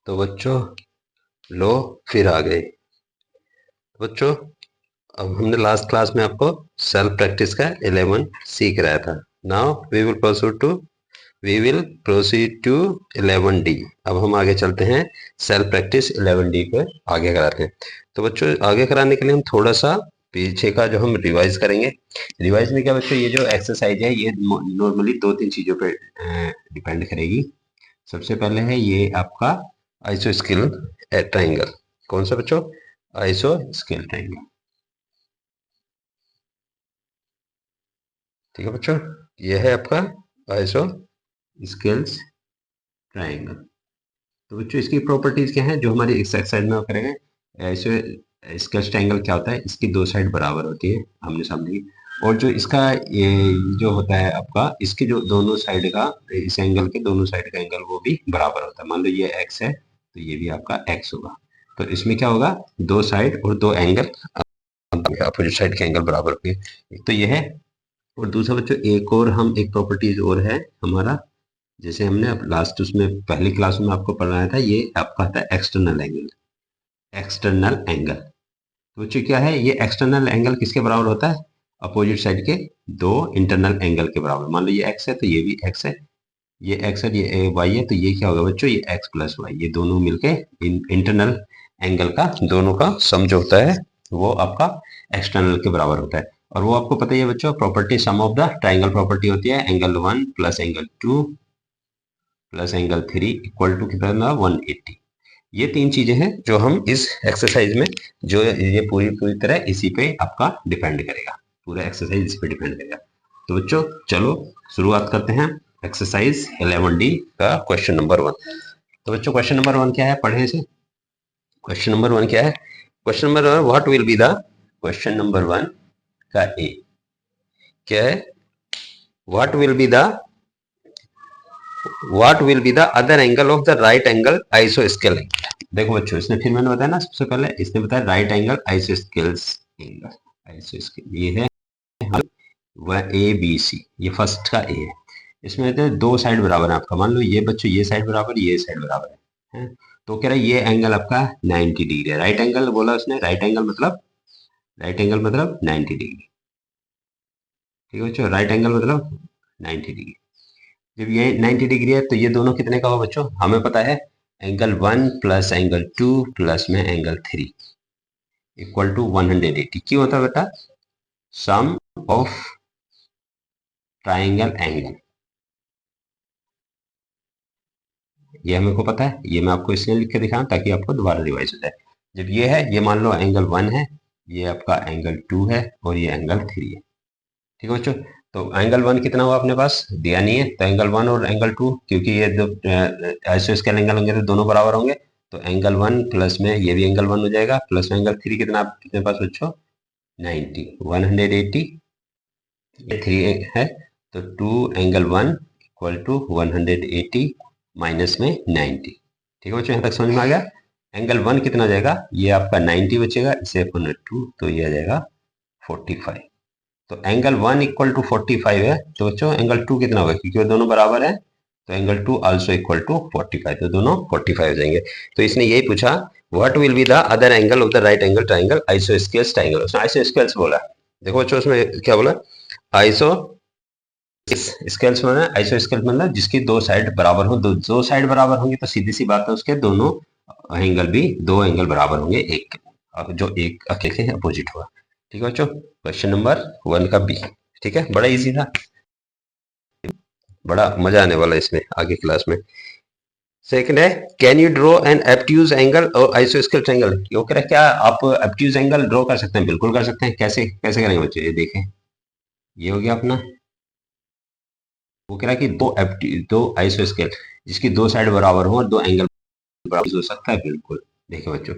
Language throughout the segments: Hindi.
तो बच्चों लो फिर आ गए। बच्चों अब हमने लास्ट क्लास में आपको सेल्फ प्रैक्टिस का 11 सीख कराया था। Now we will proceed to 11D। अब हम आगे चलते हैं, सेल्फ प्रैक्टिस 11D पे आगे कराते हैं। तो बच्चों आगे कराने के लिए हम थोड़ा सा पीछे का जो हम रिवाइज करेंगे। रिवाइज में क्या बच्चों, ये जो एक्सरसाइज है ये नॉर्मली दो तीन चीजों पे डिपेंड करेगी। सबसे पहले है ये आपका आइसो स्केल ट्राइंगल। कौन सा बच्चों? Iso scale triangle. ठीक है बच्चों, ये है आपका आइसो स्केल्स ट्राइंगल। तो बच्चों इसकी प्रॉपर्टीज क्या है जो हमारी इस एक्सरसाइज में करेंगे। आइसो स्केल्स ट्राइंगल क्या होता है, इसकी दो साइड बराबर होती है आमने सामने की, और जो इसका ये जो होता है आपका, इसके जो दोनों साइड का, इस एंगल के दोनों साइड का एंगल वो भी बराबर होता है। मान लो ये एक्स है तो ये भी आपका एक्स होगा। तो इसमें क्या होगा, दो साइड और दो एंगल अपोजिट साइड के एंगल बराबर होंगे। एक तो ये है, और दूसरा बच्चों एक और हम एक प्रॉपर्टीज और है हमारा, जैसे हमने अब लास्ट उसमें पहली क्लास में आपको पढ़ाया था, ये आपका था एक्सटर्नल एंगल। एक्सटर्नल एंगल तो बच्चों क्या है, ये एक्सटर्नल एंगल किसके बराबर होता है? अपोजिट साइड के दो इंटरनल एंगल के बराबर। मान लो ये एक्स है तो ये भी एक्स है, ये एक्स है, ये वाई है, तो ये क्या होगा बच्चों, ये एक्स प्लस वाई, ये दोनों मिलके इंटरनल एंगल का दोनों का सम जो होता है वो आपका एक्सटर्नल के बराबर होता है। और वो आपको पता ही है बच्चों, property sum of the triangle property होती है angle 1 plus angle 2 plus angle 3 equal to कितना, 180। ये तीन चीजें हैं जो हम इस एक्सरसाइज में, जो ये पूरी पूरी तरह इसी पे आपका डिपेंड करेगा, पूरा एक्सरसाइज इसी पे डिपेंड करेगा। तो बच्चों चलो शुरुआत करते हैं एक्सरसाइज 11D का क्वेश्चन नंबर 1। तो बच्चों क्वेश्चन नंबर 1 क्या है, पढ़े से। क्वेश्चन नंबर 1 क्या है? Question number 1, what will be the, question number 1 का ए क्या है, what will be the other angle of the right angle आइसोस्केल एंगल। देखो बच्चों इसने, फिर मैंने बताया ना, सबसे पहले इसने बताया राइट एंगल आइसोस्केल्स एंगल। आइसोस्केल ये है वह ए बी सी, ये फर्स्ट का ए है। इसमें कहते हैं दो साइड बराबर है आपका। मान लो ये बच्चों ये साइड बराबर, ये साइड बराबर है? तो कह रहा है ये एंगल आपका 90 डिग्री है। राइट एंगल बोला उसने, राइट एंगल मतलब 90 डिग्री। ठीक है बच्चों, राइट एंगल मतलब 90 डिग्री। जब ये 90 डिग्री है तो ये दोनों कितने का होगा बच्चों, हमें पता है एंगल 1 प्लस एंगल 2 प्लस में एंगल 3 इक्वल टू 180। क्यों होता है बेटा, सम ऑफ ट्राइंगल एंगल, ये हमें को पता है। ये मैं आपको इसलिए लिख के दिखाऊं ताकि आपको दोबारा रिवाइज हो जाए। जब ये है, ये मान लो एंगल 1 है, ये आपका एंगल 2 है, और ये एंगल 3 है। ठीक है बच्चों, तो एंगल 1 कितना हुआ अपने पास, दिया नहीं है, तो एंगल 1 और एंगल 2, क्योंकि ये दो आइसोस्केल एंगल होंगे तो दोनों बराबर होंगे, तो एंगल 1 प्लस में ये भी एंगल 1 हो जाएगा, प्लस में एंगल 3 कितना कितने पास बच्चों, 90, 180, ये 3 है, तो 2 एंगल 1 इक्वल टू 180 माइनस में 90। ठीक है बच्चों, यहाँ तक समझ में आ गया। एंगल 1 कितना आ जाएगा, ये आपका 90 बचेगा, इसे अपन 2 तो ये आ जाएगा 45। तो एंगल 1 इक्वल टू 45 है, तो बच्चों एंगल 2 कितना होगा, क्योंकि वो दोनों बराबर है, तो एंगल 2 आल्सो इक्वल टू 45, तो दोनों 45 हो जाएंगे। तो इसने यही पूछा, what will be the other angle of the right angle triangle isosceles triangle. उसने आइसोस्केल्स बोला। देखो बच्चों उसमें क्या बोला, आइसो स्केल्स में आइसो स्केल्स मतलब जिसकी दो साइड बराबर हो, दो साइड बराबर होंगी तो सीधी सी बात है उसके दोनों एंगल भी, दो एंगल बराबर होंगे, एक जो एक अकेले अपोजिट होगा। ठीक है बच्चों, क्वेश्चन नंबर 1 का बी। ठीक है, बड़ा इजी था, बड़ा मजा आने वाला है इसमें आगे क्लास में। सेकंड है, can you draw an obtuse angle और आइसोस्केल ट्रायंगल। ये कह रहा है क्या आप एब्ट्यूज एंगल ड्रॉ कर सकते हैं? बिल्कुल कर सकते हैं। कैसे कैसे करेंगे बच्चों, ये देखें, ये हो गया अपना, वो कह रहा है कि दो आइसोस्केल जिसकी दो साइड बराबर हो और दो एंगल बराबर हो सकता है। बिल्कुल, देखिए बच्चों,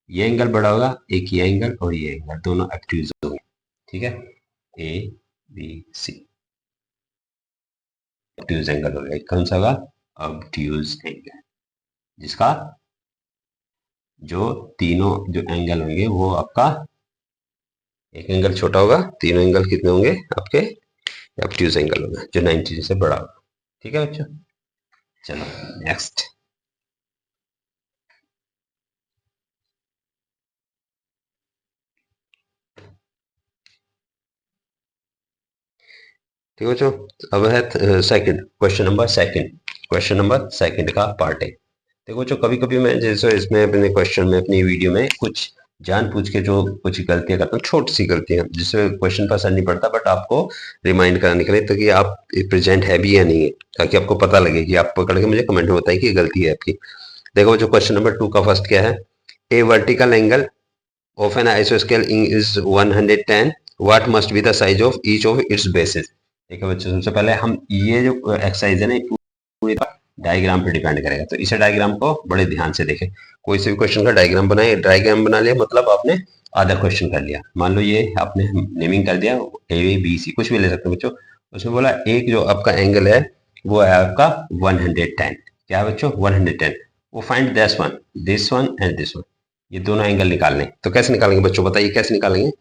ये एंगल बड़ा होगा, एक ये एंगल और ये एंगल, दोनों एब्ट्यूज होंगे। ठीक है, ए बी सी एब्ट्यूज एंगल हो गया। कौन सा होगा, ऑब्ट्यूज एंगल, जिसका जो तीनों जो एंगल होंगे वो आपका, एक एंगल छोटा होगा, तीनों एंगल कितने होंगे आपके, ऑब्ट्यूज एंगल होगा जो 90 से बड़ा होगा। ठीक है बच्चों, चलो नेक्स्ट। ठीक है बच्चों। अब है सेकंड क्वेश्चन नंबर सेकंड का पार्ट है। देखो बच्चों, कभी कभी मैं जैसे इसमें अपने क्वेश्चन में अपनी वीडियो में कुछ जान पूछ के जो कुछ गलतियां करता हूँ, छोटी सी गलतियां जिससे क्वेश्चन पर असर नहीं पड़ता, बट आपको रिमाइंड कराने के लिए, ताकि आप प्रेजेंट है भी या नहीं है, ताकि आपको पता लगे कि आप पकड़ के मुझे कमेंट में बताएं कि ये गलती है आपकी। देखो जो क्वेश्चन नंबर 2 का फर्स्ट क्या है, a vertical angle of an आइसोस्केल is 110, what must be the size of each of its bases. देखो बच्चों, सबसे पहले हम ये जो एक्सरसाइज है ना, पूरी डायग्राम पे डिपेंड करेगा, तो इसे डायग्राम को बड़े ध्यान से देखें। कोई से भी क्वेश्चन का डायग्राम बनाए, डायग्राम बना लिया मतलब आपने आधा क्वेश्चन कर लिया। मान लो ये आपने नेमिंग कर दिया, ए बी सी कुछ भी ले सकते हो बच्चों। उसमें बोला एक जो आपका एंगल है वो है आपका 110। क्या है बच्चों? 110। वो find this one and this one, ये दोनों एंगल निकालने। तो कैसे निकालेंगे बच्चों, बताइए कैसे निकालेंगे?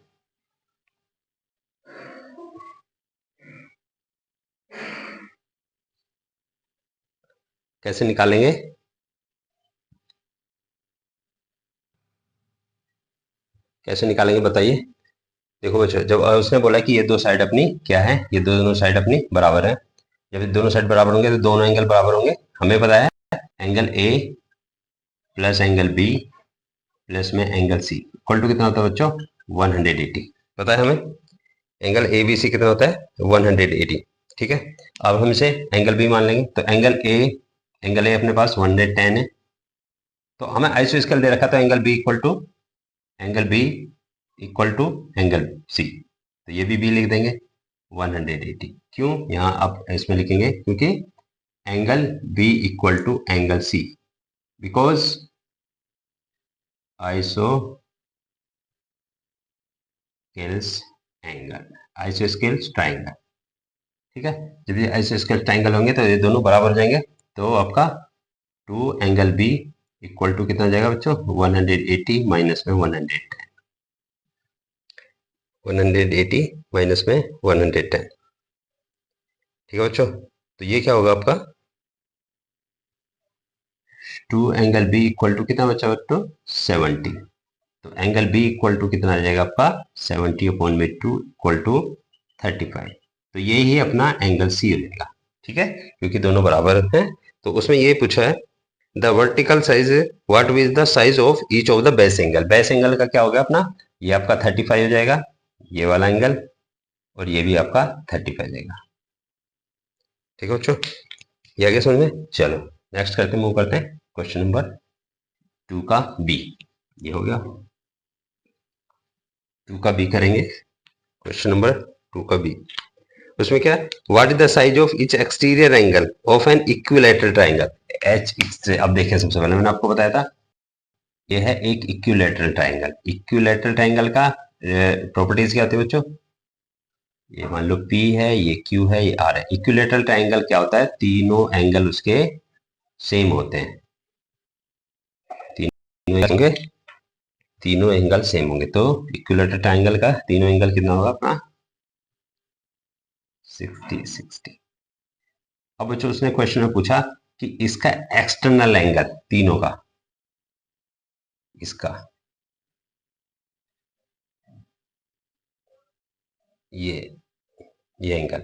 कैसे निकालेंगे? कैसे निकालेंगे बताइए। देखो बच्चों, जब उसने बोला कि ये दो साइड अपनी क्या है, ये दोनों साइड अपनी बराबर है। जब ये दोनों साइड बराबर होंगे तो दोनों एंगल बराबर होंगे। हमें पता है angle A plus angle B plus में एंगल सी इक्वल टू कितना होता है बच्चों? 180। पता है हमें एंगल ए बी सी कितना होता है? 180। ठीक है। अब हम इसे एंगल बी मान लेंगे, तो एंगल ए अपने पास 110 है। तो हमें आइसो स्केल दे रखा था angle B equal to angle C, तो ये भी बी लिख देंगे 180। क्यों यहाँ आप इसमें लिखेंगे? क्योंकि angle B equal to angle C, because isosceles triangle. ठीक है। जब ये आइसो स्केल ट्राइंगल होंगे तो ये दोनों बराबर हो जाएंगे, तो आपका two angle B equal to कितना हो जाएगा बच्चों? 180 माइनस में 110। 180 माइनस में 110। ठीक है बच्चों, तो ये क्या होगा आपका? Two angle B equal to कितना बचा बच्चों? 70। तो एंगल बी इक्वल टू कितना आ जाएगा आपका? 70 अपॉन में 2 इक्वल टू 35। तो ये ही अपना एंगल सी हो जाएगा। ठीक है, क्योंकि दोनों बराबर हैं। तो उसमें ये पूछा है the vertical size, what is the size of each of the base angle. Base angle का क्या हो गया अपना? ये आपका 35 हो जाएगा, ये वाला एंगल, और ये भी आपका 35 हो जाएगा। ठीक है बच्चों, ये आगे समझ में। चलो नेक्स्ट करते मूव करते हैं क्वेश्चन नंबर 2 का बी। ये हो गया 2 का बी करेंगे। क्वेश्चन नंबर 2 का बी, उसमें क्या है? What is the size of each exterior angle of an equilateral triangle. H से अब देखिए, सबसे पहले मैंने आपको बताया था ये है एक इक्विलैटरल ट्राइंगल। इक्विलैटरल ट्राइंगल का प्रॉपर्टीज क्या होती है बच्चों? ये मान लो P है, ये Q है, ये R है। इक्विलैटरल ट्राइंगल क्या होता है? तीनों एंगल उसके सेम होते हैं। तीनों होंगे, तीनों एंगल सेम होंगे, तो इक्विलैटरल ट्राइंगल का तीनों एंगल कितना होगा अपना? 60। अब बच्चों उसने क्वेश्चन में पूछा कि इसका एक्सटर्नल एंगल तीनों का, इसका ये एंगल,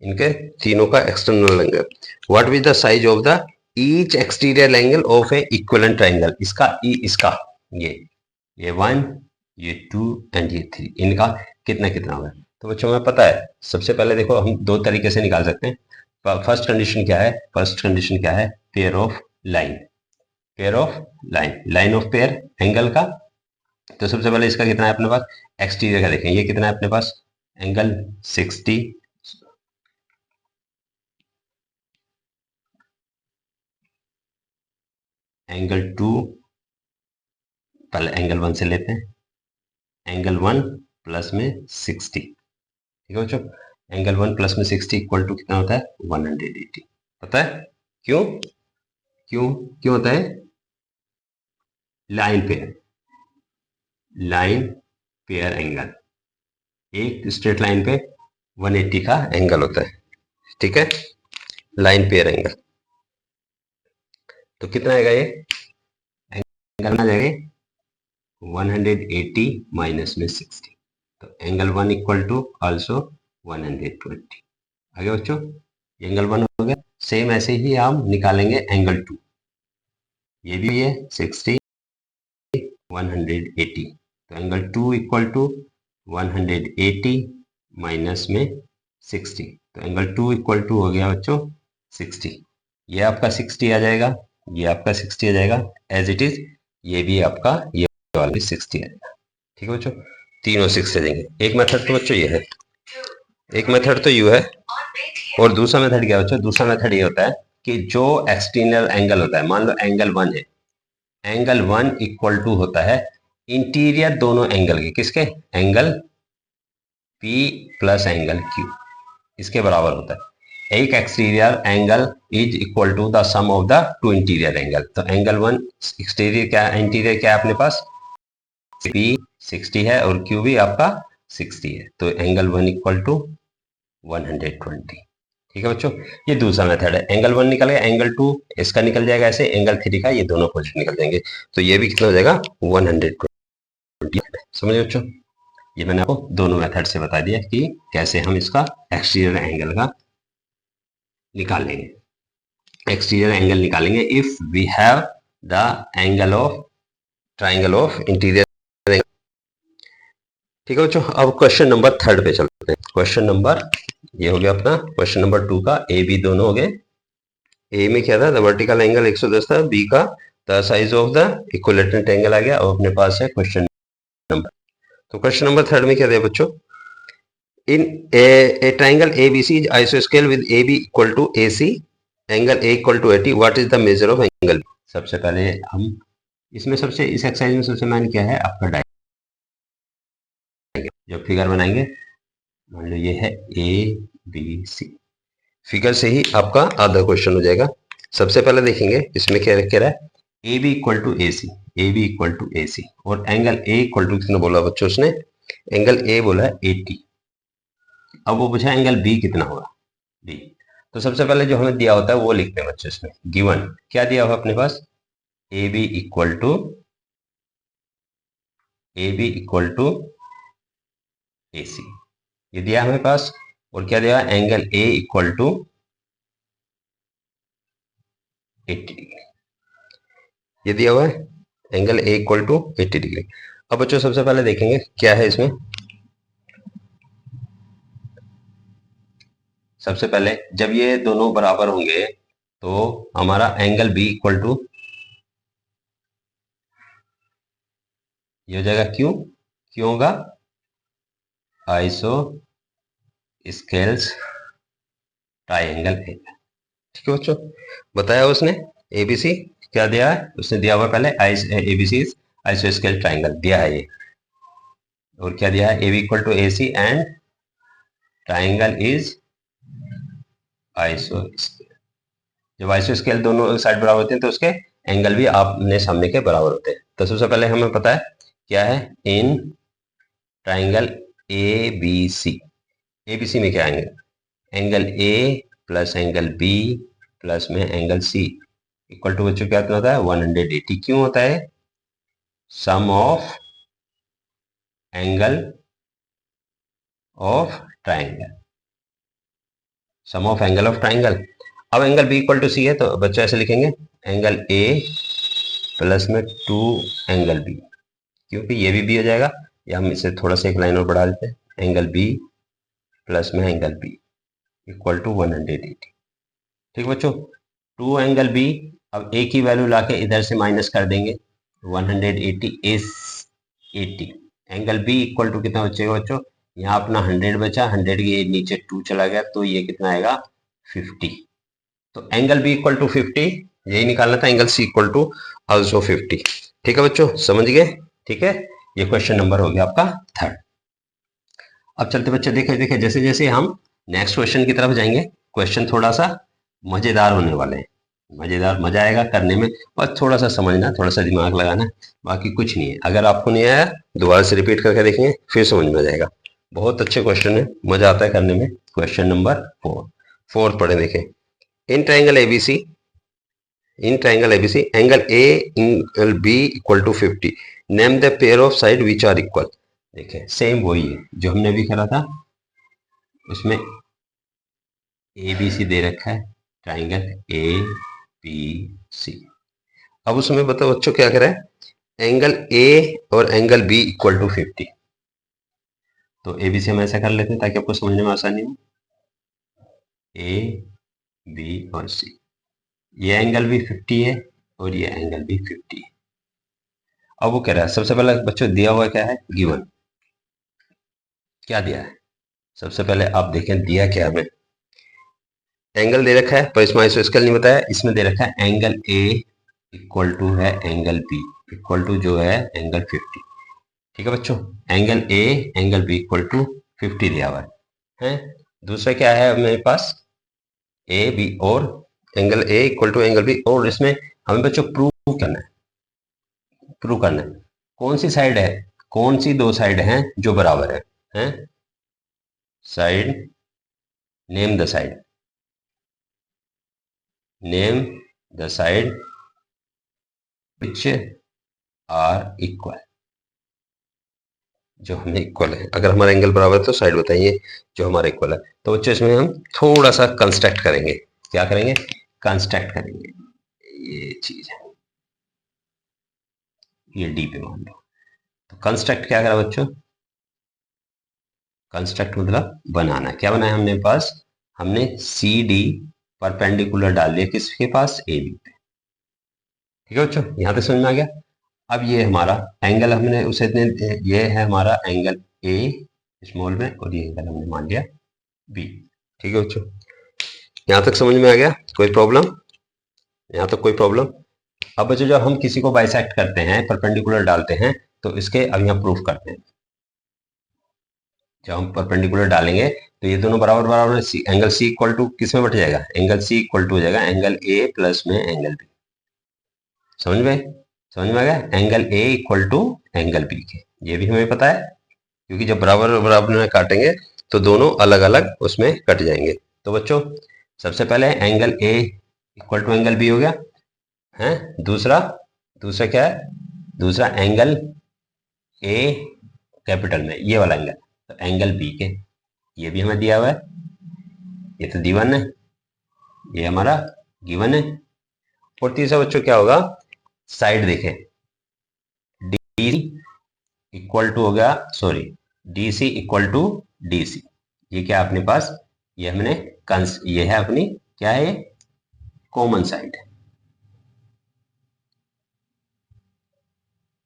इनके तीनों का external angle. What is the size of the each exterior angle of A equivalent triangle. इसका ये 1, ये 2 एंड ये 3, इनका कितना कितना होगा? तो बच्चों में पता है, सबसे पहले देखो हम दो तरीके से निकाल सकते हैं। फर्स्ट कंडीशन क्या है? Pair of line, line of pair angle का। तो सबसे पहले इसका कितना है अपने पास? एक्सटीरियर का देखें, ये कितना है अपने पास? एंगल 60, एंगल 2, पहले एंगल 1 से लेते हैं। एंगल 1 प्लस में 60। ठीक है बच्चों, एंगल 1 प्लस में 60 इक्वल टू कितना होता है? 180। पता है क्यों? क्यों क्यों होता है? लाइन पेयर एंगल, एक स्ट्रेट लाइन पे 180 का एंगल होता है। ठीक है, लाइन पेयर एंगल। तो कितना आएगा ये एंगल? आ जाएगा 180 माइनस में 60। तो एंगल 1 इक्वल टू ऑल्सो 120। आगे बच्चों, एंगल 1 हो गया। सेम ऐसे ही हम निकालेंगे एंगल 2। ये भी है 60 180। तो एंगल 2 इक्वल टू 180 माइनस में 60। तो एंगल 2 इक्वल टू हो गया बच्चों 60। ये आपका 60 आ जाएगा, ये आपका 60 आ जाएगा एज इट इज। ये भी आपका ये वाला भी 60 आ जाएगा। ठीक है बच्चों, तीनों 6 से देंगे। एक मेथड तो बच्चों ये है, एक मेथड तो यू है, और दूसरा मेथड क्या बच्चों? दूसरा मेथड ये होता है कि जो एक्सटर्नल एंगल होता है, मान लो एंगल 1 है, एंगल 1 इक्वल टू होता है इंटीरियर दोनों एंगल के, किसके? Angle P plus angle Q, इसके बराबर होता है। एक exterior angle is equal to the sum of the two interior angle. तो एंगल 1 एक्सटीरियर क्या, इंटीरियर क्या है अपने पास? P 60 है और Q भी आपका 60 है। तो एंगल 1 इक्वल टू 120। ठीक है बच्चों, ये दूसरा मेथड है। एंगल 1 निकल गया, एंगल 2 इसका निकल जाएगा ऐसे, एंगल 3 का, ये दोनों अपोजिट निकल जाएंगे। तो ये भी कितना हो जाएगा? 120। समझ बच्चों, ये मैंने आपको दोनों मेथड से बता दिया कि कैसे हम इसका एक्सटीरियर एंगल का निकालेंगे। एक्सटीरियर एंगल निकालेंगे if we have the angle of triangle of interior. ठीक है बच्चों, अब क्वेश्चन नंबर 3 पे चलते हैं। क्वेश्चन नंबर, ये हो गया अपना क्वेश्चन नंबर 2 का। ए बी दोनों हो गए। ए में क्या था? द वर्टिकल एंगल 110 था। बी का the size of the equilateral angle आ गया। और अपने पास है क्वेश्चन नंबर। तो क्वेश्चन नंबर 3 में क्या दिया बच्चों? In a triangle ABC is isosceles with AB equal to AC, angle A equal to 80. What is the measure of angle B? सबसे पहले हम इसमें सबसे इस एक्सरसाइज में सबसे मेन क्या है? आपका डायग्राम। जब फिगर बनाएंगे, मान लो ये है ABC, फिगर से ही आपका आधा क्वेश्चन हो जाएगा। सबसे पहले देखेंगे इसमें क्या कह रहा है? AB equal to AC, AB equal to AC, और एंगल A इक्वल टू कितना बोला बच्चों उसने? एंगल A बोला है 80। अब वो पूछा एंगल बी कितना होगा? बी। तो सबसे पहले जो हमें दिया होता है वो लिखते हैं बच्चों। इसमें गिवन क्या दिया हुआ अपने पास? A B equal to A C, ये दिया हमें पास। और क्या दिया? Angle A equal to 80 degree, ये दिया हुआ है angle A equal to 80 degree. अब बच्चों सबसे पहले देखेंगे क्या है इसमें। सबसे पहले जब ये दोनों बराबर होंगे तो हमारा एंगल बी इक्वल टू ये हो जाएगा क्यों? क्यों होगा? Iso scales triangle angle. ठीक है बच्चों, बताया उसने एबीसी क्या दिया है? उसने दिया हुआ पहले एबीसी आइसो स्केल ट्राइंगल दिया है ये। और क्या दिया है? A B equal to A C and triangle is आइसो स्केल। जब आइसो स्केल दोनों साइड बराबर होते हैं तो उसके एंगल भी आपने सामने के बराबर होते हैं। तो सबसे पहले हमें पता है क्या है? In triangle A B C, A B C में क्या angle? Angle A plus angle B plus में एंगल सी इक्वल टू बच्चों क्या होता है? 180। क्यों होता है? Sum of angle of triangle, sum of angle of triangle. अब angle B equal to C है तो बच्चों ऐसे लिखेंगे एंगल ए प्लस में 2 एंगल बी, क्योंकि ये भी बी हो जाएगा, या हम इसे थोड़ा सा एक लाइन और बढ़ा देते हैं। एंगल बी प्लस में एंगल बी इक्वल टू 180। ठीक बच्चों, 2 एंगल बी, अब ए की वैल्यू लाके इधर से माइनस कर देंगे 180 is 80। Angle B equal to कितना बचेगा बच्चों? यहाँ अपना 100 बचा, 100 के नीचे 2 चला गया तो ये कितना आएगा? 50। तो एंगल बी इक्वल टू 50 यही निकालना था, angle C equal to also 50। ठीक है बच्चों, समझ गए? ठीक है, ये क्वेश्चन नंबर हो गया आपका 3rd। अब चलते बच्चे देखे देखे जैसे जैसे हम नेक्स्ट क्वेश्चन की तरफ जाएंगे, क्वेश्चन थोड़ा सा मजेदार होने वाले हैं। मजेदार, मजा आएगा करने में, और थोड़ा सा समझना, थोड़ा सा दिमाग लगाना, बाकी कुछ नहीं है। अगर आपको नहीं आया दोबारा से रिपीट करके देखेंगे, फिर समझ में आ जाएगा। बहुत अच्छे क्वेश्चन है, मजा आता है करने में। क्वेश्चन नंबर 4 पढ़े देखें। In triangle ABC, angle A angle B equal to 50। Name the pair of side which are equal. देखिए सेम वही है जो हमने भी करा था, उसमें ए बी सी दे रखा है, ट्राइंगल ए बी सी। अब उसमें बताओ बच्चों क्या करें, एंगल ए और एंगल बी इक्वल टू 50। तो ए बी सी हम ऐसा कर लेते हैं ताकि आपको समझने में आसानी हो। ए बी और सी, ये एंगल भी 50 है और ये एंगल भी 50 है। अब वो कह रहा है, सबसे पहले बच्चों दिया हुआ क्या है, गिवन। क्या दिया है, सबसे पहले आप देखें दिया क्या है हमें, एंगल दे रखा है पर इसमें आइसोस्केल नहीं बताया, इसमें दे रखा है एंगल ए इक्वल टू है एंगल बी इक्वल टू जो है एंगल 50। ठीक है बच्चों, angle A angle B equal to 50 दिया हुआ है। दूसरा क्या है मेरे पास, ए बी और angle A equal to angle B, और इसमें हमें बच्चों प्रूव करना है, प्रूव करना है कौन सी साइड है, कौन सी दो साइड हैं जो बराबर है, हैं? Side, name the side, name the side which are equal, जो हमें इक्वल है। अगर हमारा एंगल बराबर है तो साइड बताइए जो हमारा इक्वल है। तो बच्चों इसमें हम थोड़ा सा कंस्ट्रक्ट करेंगे, क्या करेंगे, कंस्ट्रक्ट करेंगे। ये चीज है, ये डी पे मान लो। तो कंस्ट्रक्ट क्या करा बच्चों, कंस्ट्रक्ट मतलब बनाना। क्या बनाया हमने पास, हमने सी डी परपेंडिकुलर डाल दिया किसके पास, ए बी पे। ठीक है बच्चों, यहां तक समझ में आ गया। अब ये हमारा एंगल हमने उसे ये है हमारा एंगल ए स्मॉल में, और ये एंगल हमने मान लिया बी। ठीक है बच्चों, यहां तक समझ में आ गया, कोई प्रॉब्लम, यहां तक कोई प्रॉब्लम। अब बच्चों जब हम किसी को बाइसेक्ट करते हैं, परपेंडिकुलर डालते हैं, तो इसके अब यहाँ प्रूफ करते हैं। जब हम परपेंडिकुलर डालेंगे तो ये दोनों बराबर बराबर है, एंगल सी इक्वल टू किस में बट जाएगा, एंगल सी इक्वल टू हो जाएगा एंगल ए प्लस में एंगल बी। समझ में, समझ में आ गया, angle A equal to angle B के, ये भी हमें पता है क्योंकि जब बराबर बराबर में काटेंगे तो दोनों अलग अलग उसमें कट जाएंगे। तो बच्चों सबसे पहले angle A equal to angle B हो गया है। दूसरा, दूसरा क्या है, दूसरा एंगल ए कैपिटल में ये वाला एंगल, तो एंगल बी के, ये भी हमें दिया हुआ है, ये तो गिवन है, ये हमारा गिवन है। और तीसरा बच्चों क्या होगा, साइड देखें, डी इक्वल टू हो गया, sorry D C equal to D C, ये क्या अपने पास, ये हमने ये है अपनी क्या है, कॉमन साइड,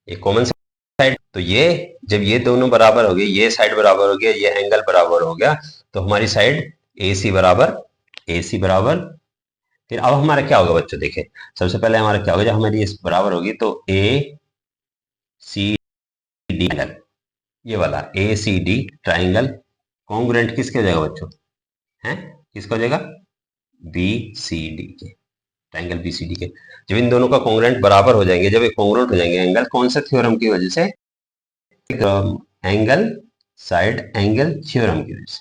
ये कॉमन साइड। तो ये जब ये दोनों बराबर हो गए, ये साइड बराबर हो गया, ये एंगल बराबर हो गया, तो हमारी साइड ए सी बराबर, ए सी बराबर। फिर अब हमारा क्या होगा बच्चों, देखें सबसे पहले हमारा क्या होगा, जब हमारी इस बराबर होगी तो ए सी डी एंगल, ये वाला ए सी डी ट्राइंगल कॉन्ग्रुएंट किसके हो जाएगा बच्चों, है किसका हो जाएगा, बी सी डी के, ट्राइंगल बी सी डी के। जब इन दोनों का कॉन्ग्रुएंट बराबर हो जाएंगे, जब ये कॉन्ग्रुएंट हो जाएंगे एंगल, कौन से थ्योरम की वजह से, एंगल साइड एंगल थ्योरम की वजह से,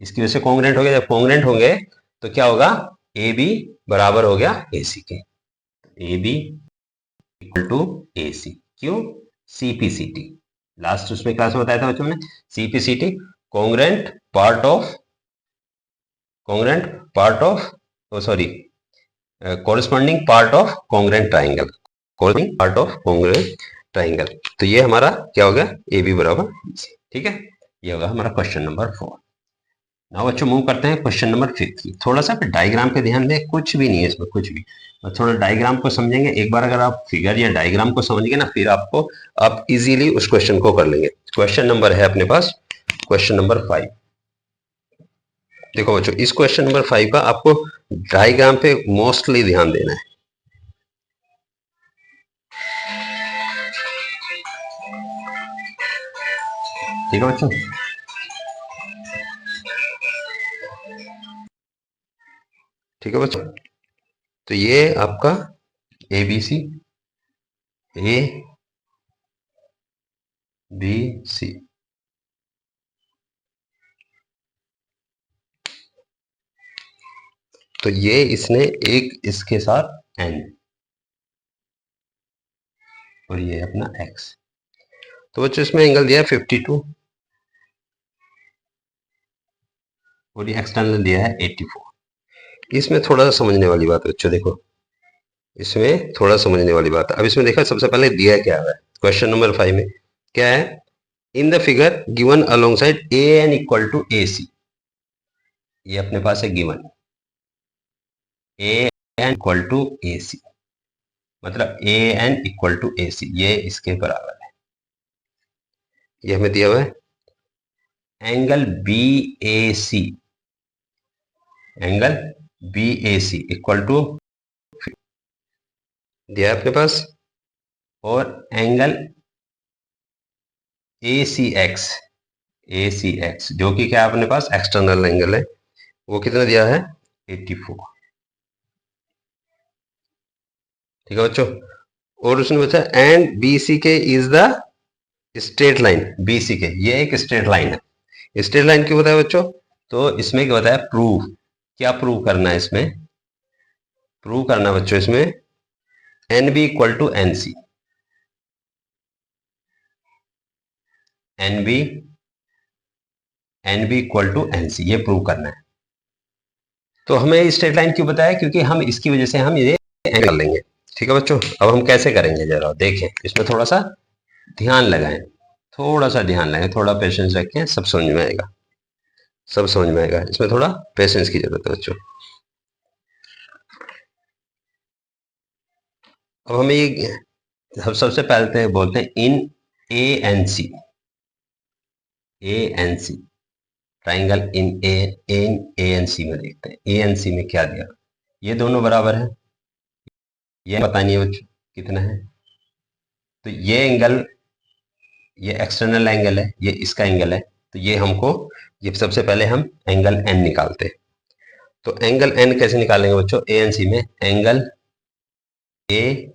इसकी वजह से कॉन्ग्रुएंट हो गया। जब कॉन्ग्रुएंट होंगे तो क्या होगा, ए बी बराबर हो गया ए सी के, ए बी इक्वल टू ए सी, क्यों, सीपीसीटी, लास्ट उसमें क्लास में बताया था बच्चों ने, CPCT congruent part of, congruent part of, sorry corresponding part of congruent triangle, corresponding part of congruent triangle. तो ये हमारा क्या होगा, ए बी बराबर बी सी। ठीक है, ये होगा हमारा क्वेश्चन नंबर 4। नाउ बच्चों मूव करते हैं क्वेश्चन नंबर 5। थोड़ा सा डायग्राम पे ध्यान दें, कुछ भी नहीं है इसमें, कुछ भी, और थोड़ा डायग्राम को समझेंगे। एक बार अगर आप फिगर या डायग्राम को समझ गए ना, फिर आपको आप इजीली उस क्वेश्चन को कर लेंगे। क्वेश्चन नंबर है अपने पास क्वेश्चन नंबर 5। देखो बच्चों, इस क्वेश्चन नंबर 5 का आपको डायग्राम पे मोस्टली ध्यान देना है। ठीक है बच्चों, ठीक है बच्चों, तो ये आपका ए बी सी, ए बी सी, तो ये इसने एक इसके साथ एन, और ये अपना x। तो बच्चों इसमें एंगल दिया है 52 और ये एक्सटर्नल दिया है 84। इसमें थोड़ा सा समझने वाली बात है बच्चों, देखो इसमें थोड़ा समझने वाली बात है। अब इसमें देखा सबसे पहले दिया क्या है, क्वेश्चन नंबर 5 में क्या है, in the figure given along side A N equal to A C. ये अपने पास है given A N equal to A C, मतलब A N equal to A C, ये इसके बराबर है। ये हमें दिया हुआ है angle B A C, angle B A C equal to दिया है अपने पास, और angle A C X, A C X जो कि क्या है अपने पास एक्सटर्नल एंगल है, वो कितना दिया है 84। ठीक है बच्चों, और उसने बताया एंड बी सी के is the straight line, B C के ये एक स्ट्रेट लाइन है। स्ट्रेट लाइन क्यों बताया बच्चों, तो इसमें क्या बताया प्रूव, क्या प्रूव करना है इसमें, प्रूव करना बच्चों इसमें N B equal to N C, N B equal to N C, ये प्रूव करना है। तो हमें स्ट्रेट लाइन क्यों बताया, क्योंकि हम इसकी वजह से हम ये एंगल लेंगे। ठीक है बच्चों, अब हम कैसे करेंगे जरा देखें, इसमें थोड़ा सा ध्यान लगाएं, थोड़ा सा ध्यान लगाएं, थोड़ा पेशेंस रखें, सब समझ में आएगा, सब समझ में आएगा। इसमें थोड़ा पेशेंस की जरूरत है बच्चों। अब हमें ये हम सबसे पहले बोलते हैं in A N C, A N C triangle in A N C में देखते हैं ए एन सी में क्या दिया। ये दोनों बराबर है, ये पता नहीं है बच्चों कितना है, तो ये एंगल, ये एक्सटर्नल एंगल है, ये इसका एंगल है, तो ये हमको, ये सबसे पहले हम एंगल एन निकालते हैं। तो एंगल एन कैसे निकालेंगे बच्चों, ए एन सी में angle A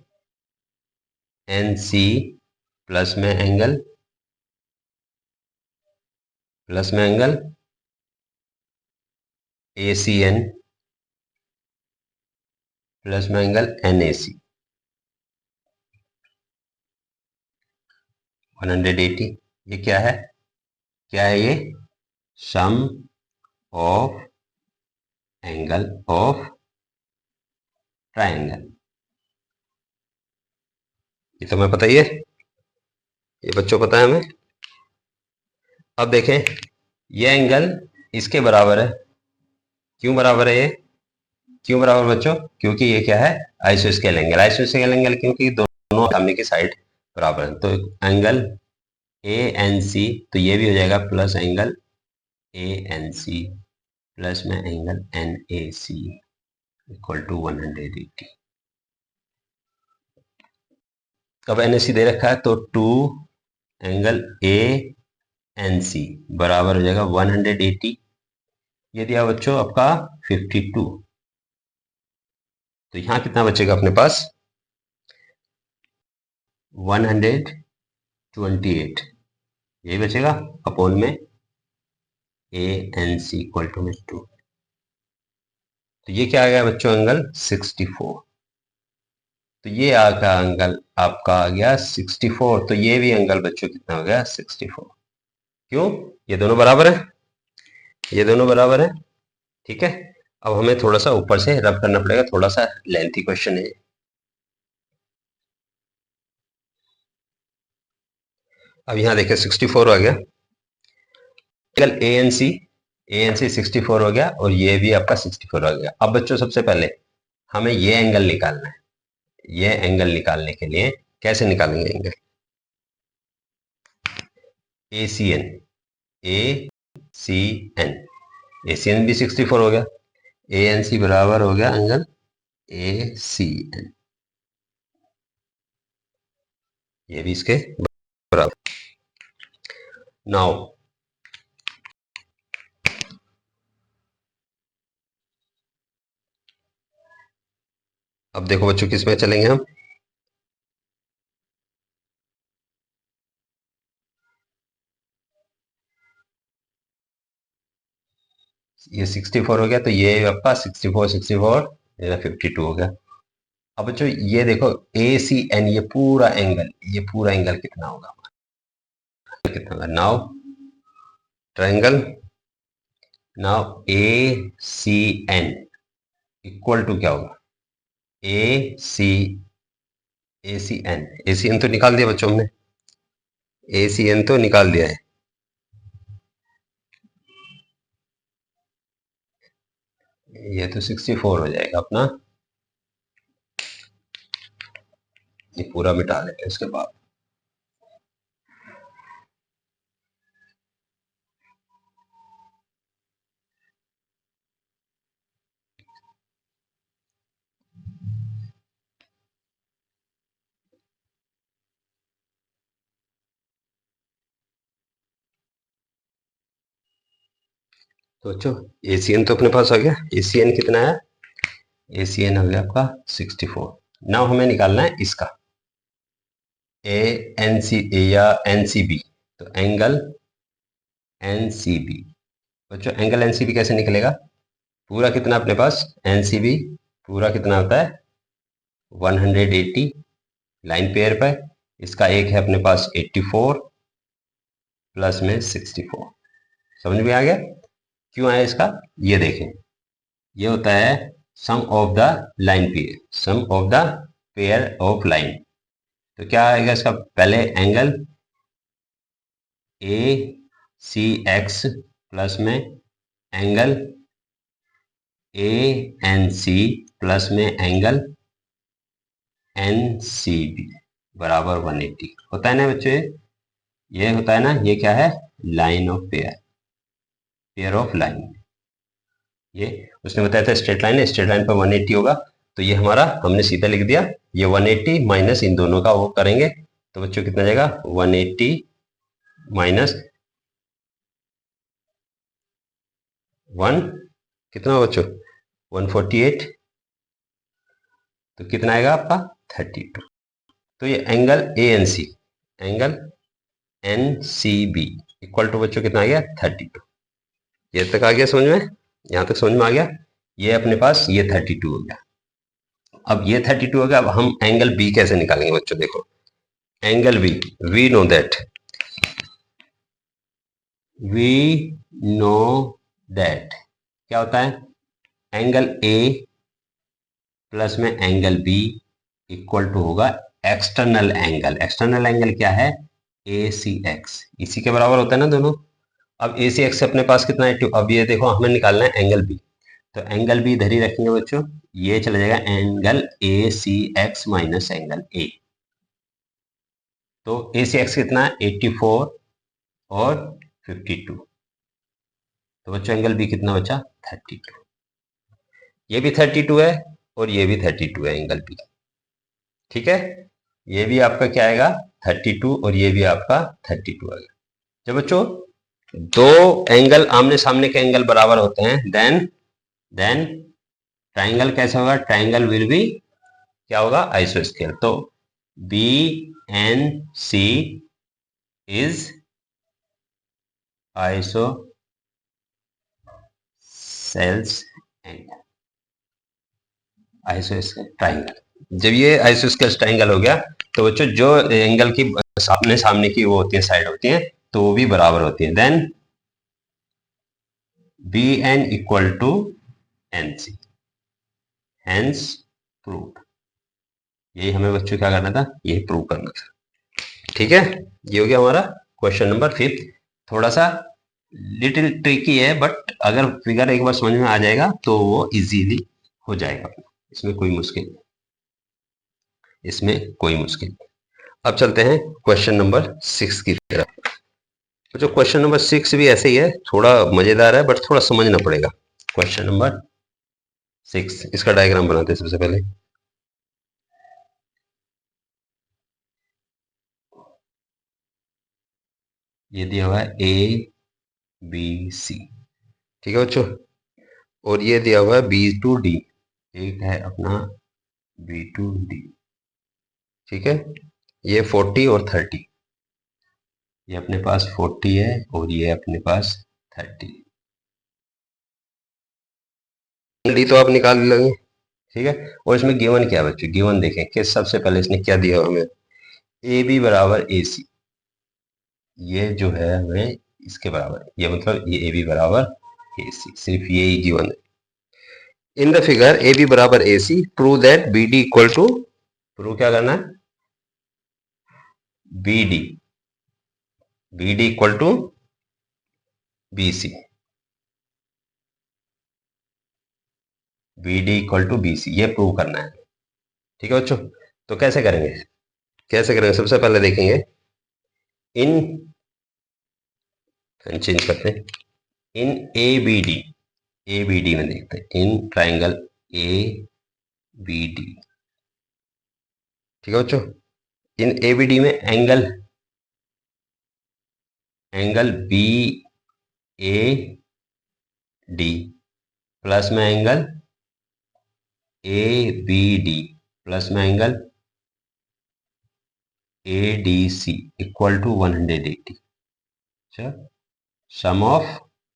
N C plus में angle A C N plus में एंगल एन ए सी 180। ये क्या है, क्या है ये sum of angle of triangle, ये तो हमें पता ही है, ये बच्चों पता है हमें। अब देखें ये एंगल इसके बराबर है, क्यों बराबर है ये, क्यों बराबर बच्चों, क्योंकि ये क्या है आइसोस्केल एंगल, आइसोस्केल एंगल क्योंकि दोनों सामने की साइड बराबर है। तो एंगल ए एन सी, तो ये भी हो जाएगा plus angle A N C plus में angle N A C equal to 180। अब एन ए सी दे रखा है, तो two angle A N C बराबर हो जाएगा 180, ये दिया बच्चों आपका 52। तो यहां कितना बचेगा अपने पास 128, यही बचेगा अपोन में ए एन सी इक्वल टू में 2। तो ये क्या आ गया बच्चों एंगल 64, तो ये आका एंगल आपका आ गया 64। तो ये भी एंगल बच्चों कितना हो गया 64, क्यों, ये दोनों बराबर है, ये दोनों बराबर है। ठीक है, अब हमें थोड़ा सा ऊपर से रब करना पड़ेगा, थोड़ा सा लेंथी क्वेश्चन है। अब यहाँ देखिए 64 आ गया एंगल ए एन सी 64 हो गया, और ये भी आपका 64 आ गया। अब बच्चों सबसे पहले हमें ये एंगल निकालना है, ये एंगल निकालने के लिए कैसे निकालेंगे angle A C N, A C N, A C N भी 64 हो गया, ए एन सी बराबर हो गया एंगल ए सी एन, ये भी इसके बराबर। नाउ अब देखो बच्चों किसमें चलेंगे हम, ये 64 हो गया, तो ये आपका 64 64 52 हो गया। अब बच्चों ये देखो ACN, ये पूरा एंगल कितना होगा, कितना होगा now triangle, now ACN equal to क्या होगा, ACN तो निकाल दिया बच्चों हमने, ACN तो निकाल दिया है, ये तो 64 हो जाएगा अपना, ये पूरा मिटा लेते हैं इसके बाद। तो बच्चों ACN तो अपने पास आ गया, ACN कितना है, ACN हो गया आपका 64। नाउ हमें निकालना है इसका ANC या NCB, तो एंगल NCB, बच्चों एंगल NCB कैसे निकलेगा, पूरा कितना अपने पास NCB पूरा कितना होता है 180 लाइन पेयर पर, इसका एक है अपने पास 84 प्लस में 64, समझ में आ गया क्यों आया इसका, ये देखें ये होता है sum of the line pair, sum of the pair of line, तो क्या आएगा इसका, पहले एंगल ACX प्लस में एंगल ANC प्लस में एंगल NCB बराबर 180 होता है ना बच्चे, ये होता है ना, ये क्या है line of pair of line, ये उसने बताया था स्ट्रेट लाइन है, स्ट्रेट लाइन पर 180 होगा, तो ये हमारा हमने सीधा लिख दिया, ये 180 माइनस इन दोनों का वो करेंगे, तो बच्चों कितना जाएगा 180 माइनस 1 कितना बच्चों 148, तो कितना आएगा आपका 32, तो ये angle ANC angle NCB equal to बच्चों कितना आ गया 32, ये तक आ गया समझ में, यहाँ तक समझ में आ गया, ये अपने पास ये 32 हो गया, अब ये 32 हो गया, अब हम एंगल B कैसे निकालेंगे बच्चों, देखो angle B, we know that क्या होता है, एंगल A प्लस में एंगल B इक्वल टू होगा एक्सटर्नल एंगल क्या है ACX, इसी के बराबर होता है ना दोनों, अब ACX से अपने पास कितना है 2, अब ये देखो हमें निकालना है एंगल B, तो एंगल B इधर ही रखेंगे बच्चों, ये चला जाएगा angle ACX minus angle A, तो ACX कितना है 84 और 52, तो बच्चों एंगल B कितना बचा 32, ये भी 32 है और ये भी 32 है एंगल B, ठीक है, ये भी आपका क्या आएगा 32 और ये भी आपका 32 आएगा, जब बच्चों दो एंगल आमने सामने के एंगल बराबर होते हैं देन ट्राइंगल कैसा होगा, ट्राइंगल विल बी क्या होगा आइसोस्केल, तो BNC is isosceles angle, आइसोस्केल triangle, जब ये आइसोस्केल ट्राइंगल हो गया तो बच्चों जो एंगल की सामने सामने की वो होती है साइड होती है तो वो भी बराबर होती है, then BN equal to NC, hence prove, यही हमें बच्चों क्या करना था, यही प्रूव करना था, ठीक है, ये हो गया हमारा क्वेश्चन नंबर 5, थोड़ा सा लिटिल ट्रिकी है बट अगर फिगर एक बार समझ में आ जाएगा तो वो इजीली हो जाएगा, इसमें कोई मुश्किल नहीं, इसमें कोई मुश्किल नहीं। अब चलते हैं क्वेश्चन नंबर 6 की तरफ, तो जो क्वेश्चन नंबर 6 भी ऐसे ही है, थोड़ा मजेदार है बट थोड़ा समझना पड़ेगा, क्वेश्चन नंबर 6 इसका डायग्राम बनाते हैं सबसे पहले, ये दिया हुआ है ABC, ठीक है बच्चों, और ये दिया हुआ है B2D, एक है अपना B2D, ठीक है, ये 40 और 30, ये अपने पास 40 है और ये अपने पास 30, डी तो आप निकाल लेंगे, ठीक है। और इसमें गिवन क्या है बच्चों, गिवन देखें कि सबसे पहले इसने क्या दिया हमें, ए बी बराबर ए सी, ये जो है हमें इसके बराबर है, ये मतलब ये ए बी बराबर ए सी, सिर्फ ये ही गिवन है। In the figure A B बराबर A C prove that B D equal to, prove क्या करना है, B D, B D equal to B C, B D equal to B C, ये प्रूव करना है। ठीक है बच्चों, तो कैसे करेंगे, कैसे करेंगे, सबसे पहले देखेंगे इन, चेंज करते हैं, in A B D, A B D में देखते हैं, in triangle A B D. ठीक है बच्चों, इन ए बी डी में angle, angle B A D plus में angle A B D plus में angle A D C equal to 180। अच्छा, सम ऑफ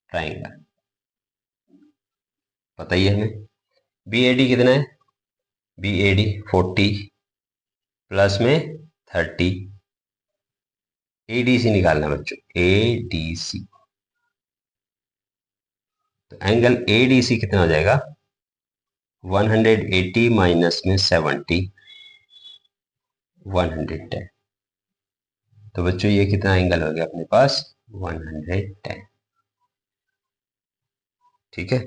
ट्राइंगल बताइए हमें, बी ए डी कितना है, बी ए डी 40 प्लस में 30, ए डी सी निकालना है बच्चों, ए डी सी, तो एंगल ए डी सी कितना हो जाएगा, 180 माइनस में 70, 110। तो बच्चों ये कितना एंगल हो गया अपने पास, 110। ठीक है,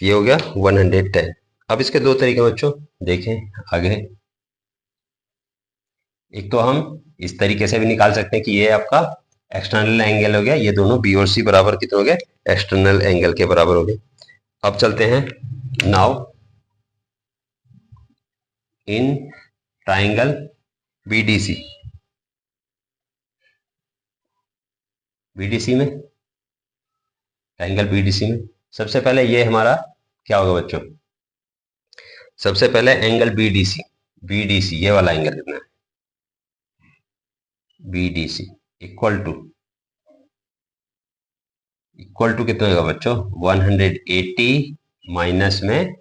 ये हो गया 110। अब इसके दो तरीके बच्चों, देखें आगे, एक तो हम इस तरीके से भी निकाल सकते हैं कि ये आपका एक्सटर्नल एंगल हो गया, ये दोनों बी और सी बराबर कितने हो गए, एक्सटर्नल एंगल के बराबर हो गए। अब चलते हैं now in triangle BDC, BDC में, ट्राइंगल बीडीसी में सबसे पहले ये हमारा क्या होगा बच्चों, सबसे पहले एंगल बीडीसी, बीडीसी ये वाला एंगल कितना है, BDC equal to, equal to कितना होगा बच्चों, 180 माइनस में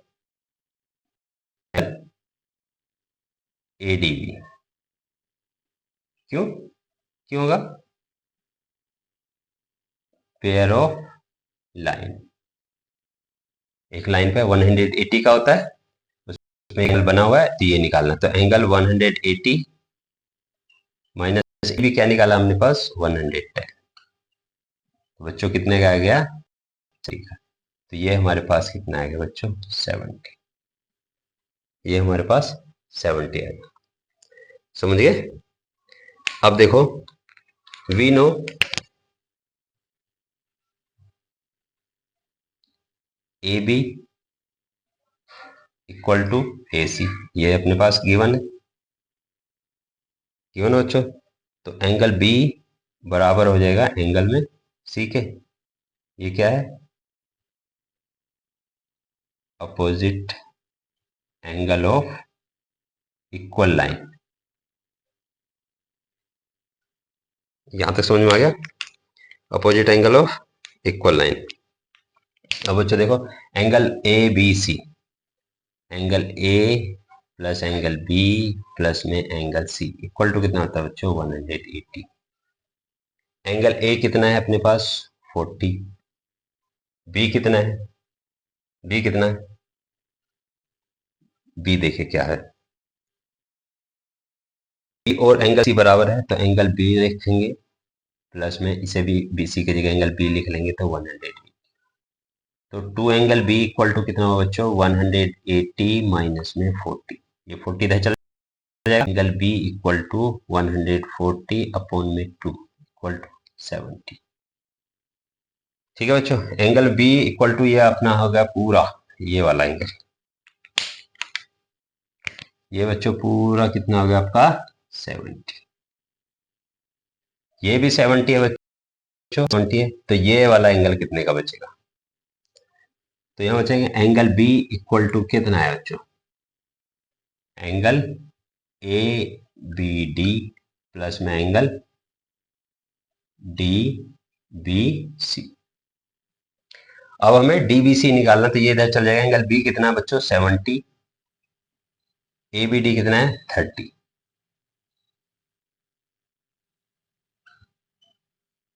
एडीबी, क्यों, क्यों होगा, पेयर ऑफ लाइन, एक लाइन पे 180 का होता है, उसमें एंगल बना हुआ है, तो ये निकालना, तो एंगल 180 माइनस भी क्या निकाला हमने पास 110, तो बच्चों कितने का आ गया, ठीक है, तो ये हमारे पास कितना आएगा बच्चों 70, ये हमारे पास 70 आएगा, समझ गए। अब देखो we know A B equal to A C, ये अपने पास गिवन है, गिवन है बच्चों, तो एंगल बी बराबर हो जाएगा एंगल में सी के, ये क्या है, opposite angle of equal line, यहां तक समझ में आ गया, opposite angle of equal line. अब बच्चों देखो angle A B C, angle A plus angle B plus में एंगल सी इक्वल टू कितना होता है बच्चों 180, एंगल ए कितना है अपने पास 40, बी कितना है, बी कितना है, बी देखिए क्या है, बी और एंगल सी बराबर है, तो एंगल बी लिखेंगे प्लस में इसे भी बी सी की जगह एंगल बी लिख लेंगे तो 180, तो two angle B equal to कितना होगा बच्चों 180 माइनस में 40, ये 40 इधर चला जाएगा, angle B equal to 140 upon में 2 इक्वल टू 70। ठीक है बच्चों, एंगल बी इक्वल टू ये अपना होगा पूरा ये वाला एंगल, ये बच्चों पूरा कितना हो गया आपका 70, ये भी 70 है बच्चों 70 है, तो ये वाला एंगल कितने का बचेगा, तो यहां बचेंगे एंगल बी इक्वल टू कितना है बच्चों, angle A B D plus में एंगल डी बी सी। अब हमें डीबीसी निकालना, तो ये इधर चल जाएगा, एंगल बी कितना है बच्चों 70, ए बी डी कितना है 30,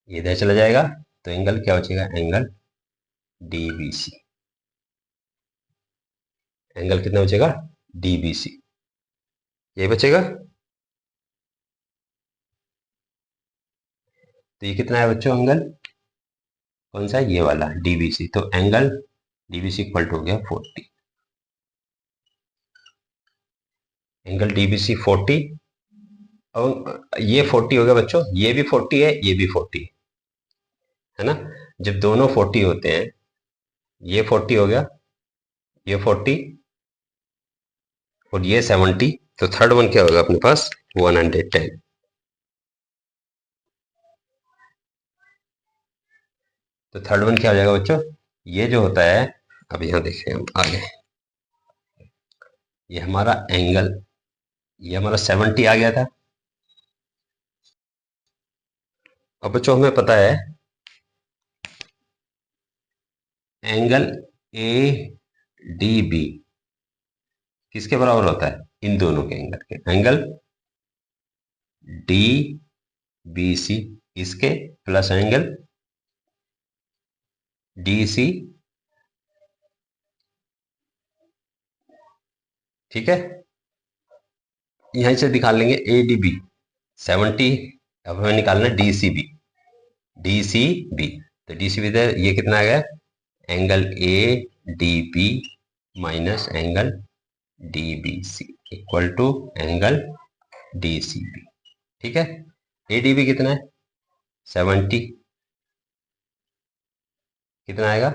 ये इधर चला जाएगा, तो एंगल क्या बचेगा, एंगल डीबीसी, एंगल कितना बचेगा डीबीसी, ये बचेगा। तो ये कितना है बच्चों एंगल, कौन सा है, ये वाला डीबीसी, तो एंगल डीबीसी इक्वल टू हो गया 40, एंगल डीबीसी 40, और ये 40 हो गया बच्चों, ये भी 40 है, ये भी 40 है ना। जब दोनों 40 होते हैं, ये 40 हो गया, ये 40 और ये 70, तो थर्ड वन क्या होगा अपने पास 110। तो थर्ड वन क्या हो जाएगा बच्चों, ये जो होता है, अब यहां देखें हम आगे, ये हमारा एंगल, ये हमारा 70 आ गया था। अब बच्चों हमें पता है एंगल ए डी बी किसके बराबर होता है, इन दोनों के एंगल के, एंगल डी बी सी इसके प्लस एंगल डी सी, ठीक है। यहीं से दिखा लेंगे ए डी बी 70, अब हमें निकालना D C B, D C B, तो डी सी बी ये कितना आ गया, angle A D B minus angle D B C equal to angle D C B, ठीक है। ए डी बी कितना है 70, कितना आएगा,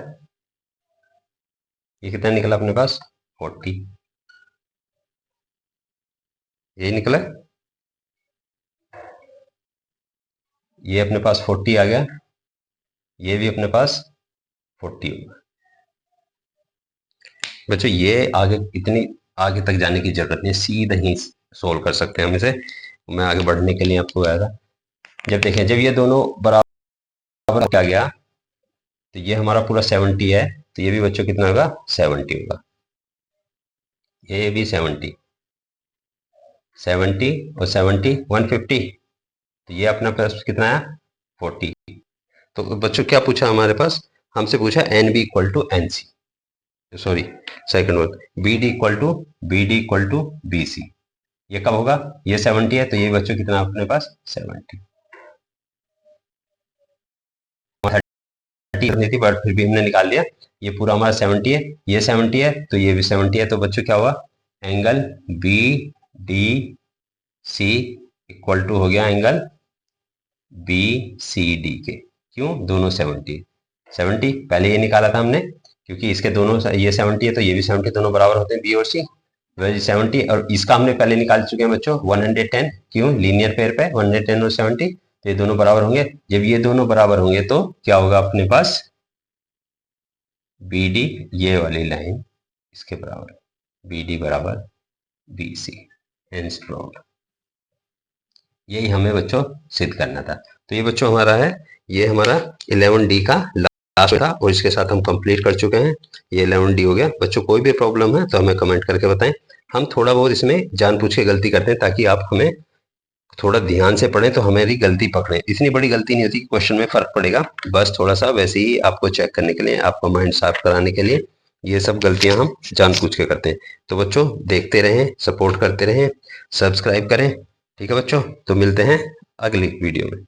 ये कितना निकला अपने पास 40, ये निकला, ये अपने पास 40 आ गया, ये भी अपने पास 40 होगा। बच्चों ये आगे इतनी आगे तक जाने की जरूरत नहीं, सीधा ही सोल्व कर सकते हैं हम इसे, मैं आगे बढ़ने के लिए आपको बताया था। जब देखें, जब ये दोनों बराबर क्या गया, तो ये हमारा पूरा 70 है, तो ये भी बच्चों कितना होगा 70 होगा, ये भी 70 और 70 150, तो ये अपना पास कितना है 40। तो बच्चों क्या पूछा हमारे पास, हमसे पूछा N B equal to N C, sorry second one, B D equal to B C, ये कब होगा, ये 70 है, तो ये बच्चों कितना अपने पास 70, 30 करनी थी बट फिर भी हमने निकाल लिया, ये पूरा हमारा 70 है, ये 70 है, तो ये भी 70 है, तो बच्चों क्या हुआ, angle B D C equal to हो गया एंगल बी सी डी के, क्यों, दोनों 70 पहले ये निकाला था हमने, क्योंकि इसके दोनों, ये 70 है तो ये भी 70, दोनों बराबर होते हैं बी और सी, 70, और इसका हमने पहले निकाल चुके हैं बच्चों 110, क्यों, लीनियर पेयर पे 110 और 70, तो ये दोनों बराबर होंगे, जब ये दोनों बराबर होंगे तो क्या होगा अपने पास बी डी, ये वाली लाइन इसके बराबर, बी डी बराबर बी सी, यही हमें बच्चों सिद्ध करना था। तो ये बच्चों हमारा है, ये हमारा 11D का लास्ट था, और इसके साथ हम कंप्लीट कर चुके हैं, ये 11D हो गया। बच्चों कोई भी प्रॉब्लम है तो हमें कमेंट करके बताएं, हम थोड़ा बहुत इसमें जानबूझ के गलती करते हैं ताकि आप हमें थोड़ा ध्यान से पढ़ें तो हमारी गलती पकड़ें, इतनी बड़ी गलती नहीं होती, क्वेश्चन में फर्क पड़ेगा, बस थोड़ा सा वैसे ही आपको चेक करने के लिए, आपका माइंड साफ कराने के लिए ये सब गलतियां हम जानबूझ के करते हैं। तो बच्चों देखते रहें, सपोर्ट करते रहें, सब्सक्राइब करें, ठीक है बच्चों, तो मिलते हैं अगली वीडियो में।